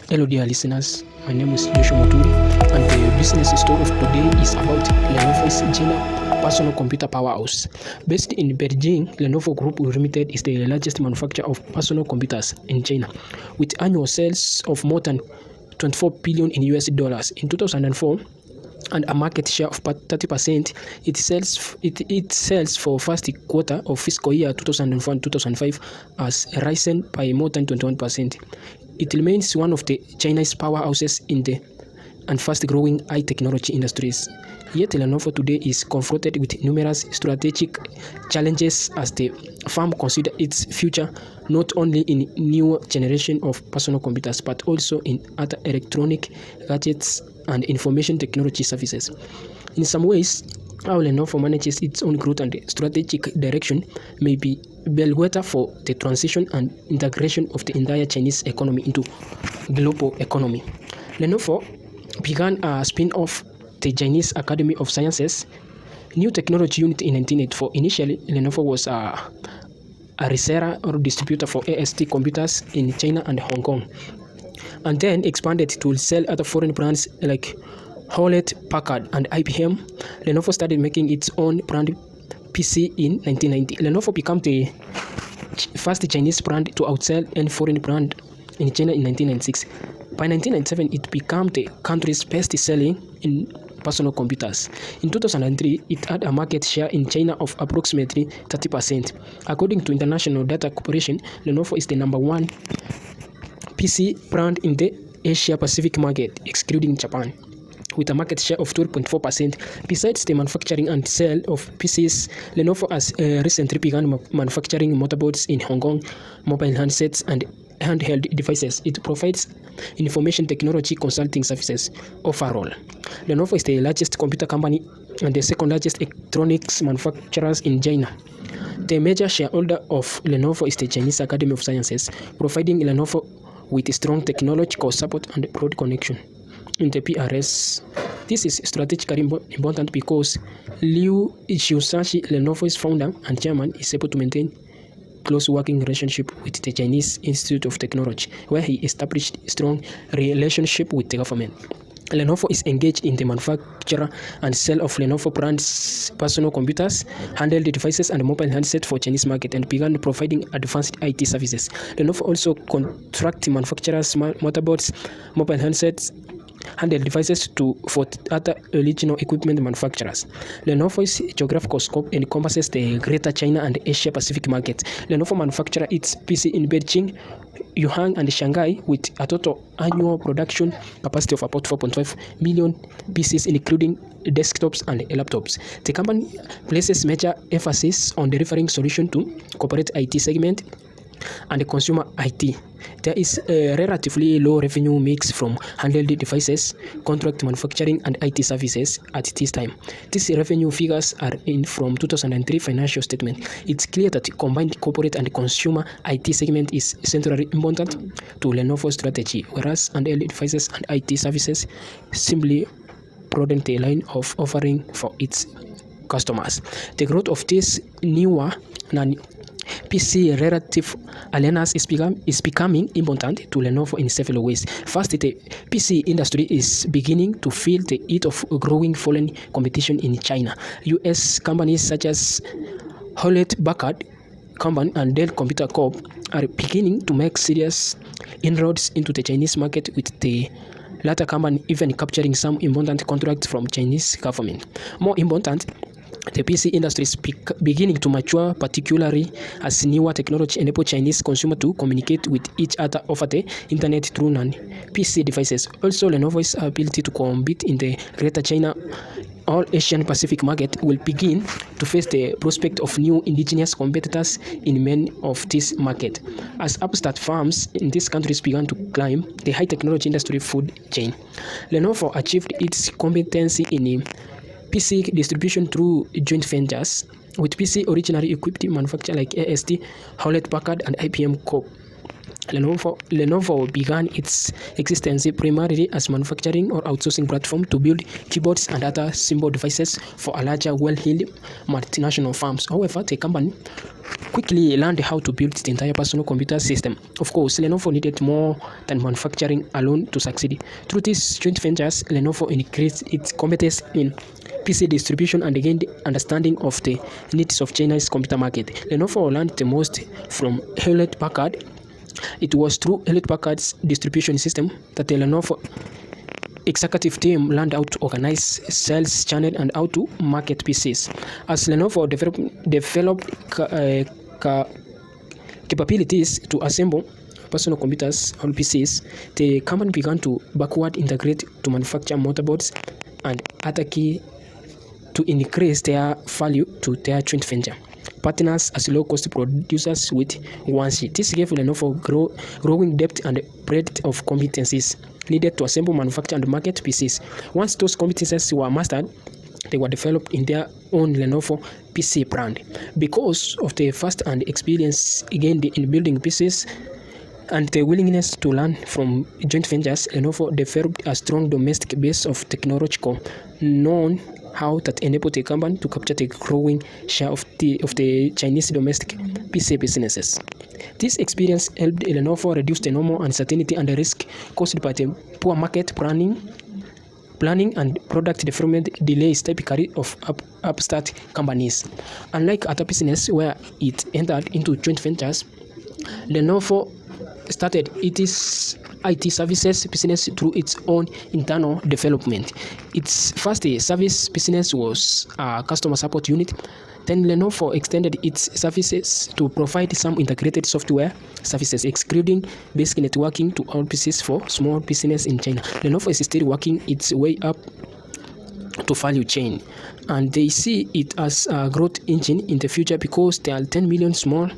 Hello dear listeners, my name is Joshua Muturi and the business story of today is about Lenovo's China personal computer powerhouse. Based in Beijing, Lenovo Group Limited is the largest manufacturer of personal computers in China, with annual sales of more than 24 billion in US dollars. In 2004, and a market share of 30%, it sells for first quarter of fiscal year 2004-2005 has risen by more than 21%. It remains one of the China's powerhouses in the and fast-growing high technology industries. Yet Lenovo today is confronted with numerous strategic challenges as the firm considers its future not only in new generation of personal computers but also in other electronic gadgets and information technology services. In some ways, how Lenovo manages its own growth and strategic direction may be bellwether for the transition and integration of the entire Chinese economy into global economy. Lenovo began a spin-off the Chinese Academy of Sciences New Technology Unit in 1984. Initially, Lenovo was a reseller or distributor for AST computers in China and Hong Kong, and then expanded to sell other foreign brands like Hewlett-Packard and IBM. Lenovo started making its own brand PC in 1990. Lenovo became the first Chinese brand to outsell any foreign brand in China in 1996. By 1997, it became the country's best-selling in personal computers. In 2003, it had a market share in China of approximately 30%. According to International Data Corporation, Lenovo is the number one PC brand in the Asia-Pacific market, excluding Japan, with a market share of 12.4%. Besides the manufacturing and sale of PCs, Lenovo has recently begun manufacturing motherboards in Hong Kong, mobile handsets, and handheld devices. It provides information technology consulting services. Overall, Lenovo is the largest computer company and the second largest electronics manufacturers in China. The major shareholder of Lenovo is the Chinese Academy of Sciences, providing Lenovo with strong technological support and broad connection in the PRS. This is strategically important because Liu Xiusashi, Lenovo's founder and chairman, is able to maintain close working relationship with the Chinese Institute of Technology, where he established strong relationship with the government. Lenovo is engaged in the manufacture and sale of Lenovo brands personal computers, handheld devices, and mobile handsets for Chinese market, and began providing advanced IT services. Lenovo also contract manufacturers motherboards, mobile handsets, handheld devices for other original equipment manufacturers. Lenovo's geographical scope encompasses the Greater China and Asia Pacific markets. Lenovo manufactures its PC in Beijing, Wuhan, and Shanghai, with a total annual production capacity of about 4.5 million PCs, including desktops and laptops. The company places major emphasis on delivering solutions to corporate IT segment and consumer IT. There is a relatively low revenue mix from handheld devices, contract manufacturing, and IT services at this time. These revenue figures are in from 2003 financial statement. It's clear that combined corporate and consumer IT segment is centrally important to Lenovo's strategy, whereas handheld devices and IT services simply broaden the line of offering for its customers. The growth of this newer PC relative arenas is becoming important to Lenovo in several ways. First, the PC industry is beginning to feel the heat of growing foreign competition in China. US companies such as Hewlett-Packard Company and Dell Computer Corp are beginning to make serious inroads into the Chinese market, with the latter company even capturing some important contracts from Chinese government. More important, the PC industry is beginning to mature, particularly as newer technology enable Chinese consumers to communicate with each other over the internet through non-PC devices. Also, Lenovo's ability to compete in the Greater China or Asian Pacific market will begin to face the prospect of new indigenous competitors in many of this market, as upstart firms in these countries began to climb the high technology industry food chain. Lenovo achieved its competency in PC distribution through joint ventures with PC originally equipped manufacturers like AST, Hewlett-Packard, and IBM Corp. Lenovo began its existence primarily as manufacturing or outsourcing platform to build keyboards and other simple devices for a larger, well-heeled multinational firms. However, the company quickly learned how to build the entire personal computer system. Of course, Lenovo needed more than manufacturing alone to succeed. Through these joint ventures, Lenovo increased its competence in PC distribution and gained understanding of the needs of China's computer market. Lenovo learned the most from Hewlett-Packard. It was through Hewlett-Packard's distribution system that the Lenovo executive team learned how to organize sales channel and how to market PCs. As Lenovo developed capabilities to assemble personal computers or PCs, the company began to backward integrate to manufacture motherboards and other key to increase their value to their joint venture partners as low-cost producers with Guangxi. This gave Lenovo growing depth and breadth of competencies needed to assemble, manufacture, and market PCs. Once those competencies were mastered, they were developed in their own Lenovo PC brand. Because of the first-hand experience gained in building PCs and the willingness to learn from joint ventures, Lenovo developed a strong domestic base of technological know-how that enabled the company to capture the growing share of the Chinese domestic PC businesses. This experience helped Lenovo reduce the normal uncertainty and the risk caused by the poor market planning and product development delays typically of upstart companies. Unlike other businesses where it entered into joint ventures, Lenovo started its IT services business through its own internal development. Its first service business was a customer support unit. Then Lenovo extended its services to provide some integrated software services, excluding basic networking to all PCs for small business in China. Lenovo is still working its way up to value chain, and they see it as a growth engine in the future because there are 10 million small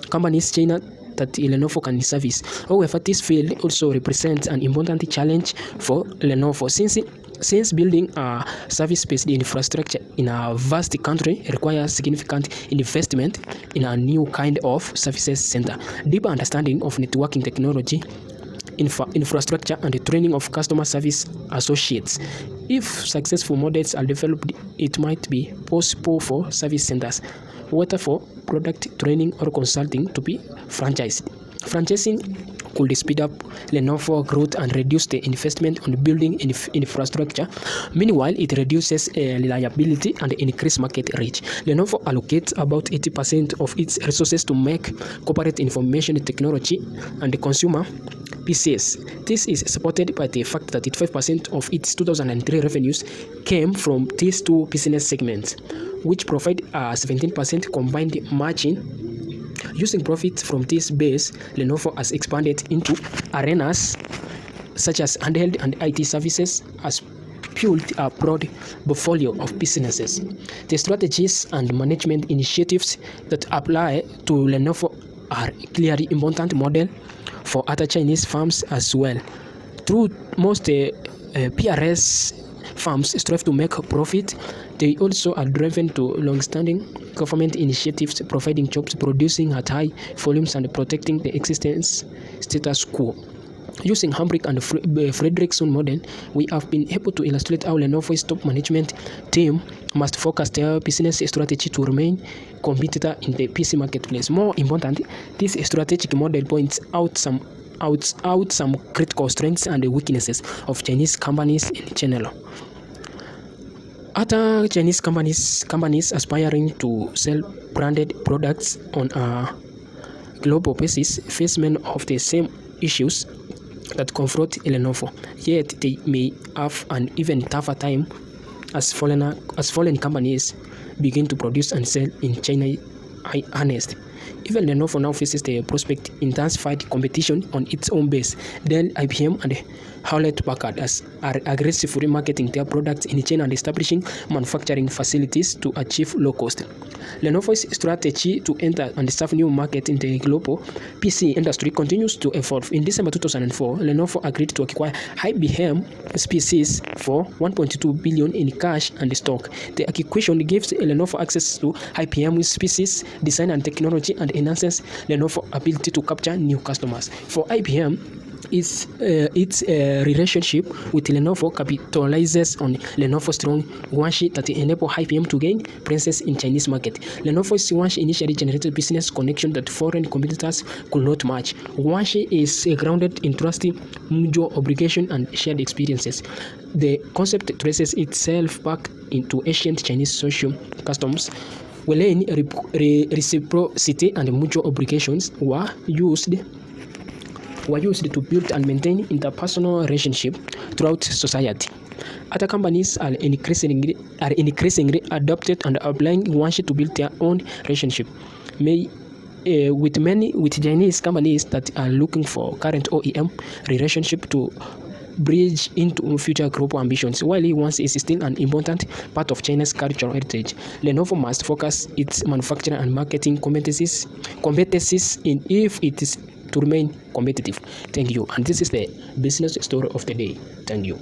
companies in China that Lenovo can service. However, this field also represents an important challenge for Lenovo since building a service-based infrastructure in a vast country requires significant investment in a new kind of services center, deeper understanding of networking technology, infrastructure, and the training of customer service associates. If successful models are developed, it might be possible for service centers, whether for product training or consulting, to be franchised. Franchising could speed up Lenovo growth and reduce the investment on building infrastructure. Meanwhile, it reduces reliability and increase market reach. Lenovo allocates about 80% of its resources to make corporate information technology and consumer PCs. This is supported by the fact that 5% of its 2003 revenues came from these two business segments, which provide a 17% combined margin. Using profits from this base, Lenovo has expanded into arenas such as handheld and IT services, has built a broad portfolio of businesses. The strategies and management initiatives that apply to Lenovo are clearly important model for other Chinese firms as well. Through most PRS firms strive to make profit, they also are driven to long-standing government initiatives providing jobs, producing at high volumes, and protecting the existence status quo. Using Hambrick and Fredrickson model, we have been able to illustrate how Lenovo's top management team must focus their business strategy to remain competitor in the PC marketplace. More important, this strategic model points out some critical strengths and weaknesses of Chinese companies in general. Other Chinese companies aspiring to sell branded products on a global basis face many of the same issues that confront Lenovo, yet they may have an even tougher time as foreign companies begin to produce and sell in China earnest. Even Lenovo now faces the prospect intensified competition on its own base. Dell, IBM, and Hewlett-Packard are aggressively marketing their products in China and establishing manufacturing facilities to achieve low cost. Lenovo's strategy to enter and serve new markets in the global PC industry continues to evolve. In December 2004, Lenovo agreed to acquire IBM PCs for $1.2 billion in cash and stock. The acquisition gives Lenovo access to IBM's PCs design and technology and enhances Lenovo's ability to capture new customers. For IBM, its relationship with Lenovo capitalizes on Lenovo's strong Guanxi that enable IBM to gain presence in Chinese market. Lenovo's Guanxi initially generated business connection that foreign competitors could not match. Guanxi is grounded in trust, mutual obligation, and shared experiences. The concept traces itself back into ancient Chinese social customs, wherein reciprocity and mutual obligations were used to build and maintain interpersonal relationships throughout society. Other companies are increasingly adopted and applying Guanxi to build their own relationship. With Chinese companies that are looking for current OEM relationship to bridge into future global ambitions. While Guanxi is still an important part of China's cultural heritage, Lenovo must focus its manufacturing and marketing competencies in if it is to remain competitive. Thank you. And this is the business story of the day. Thank you.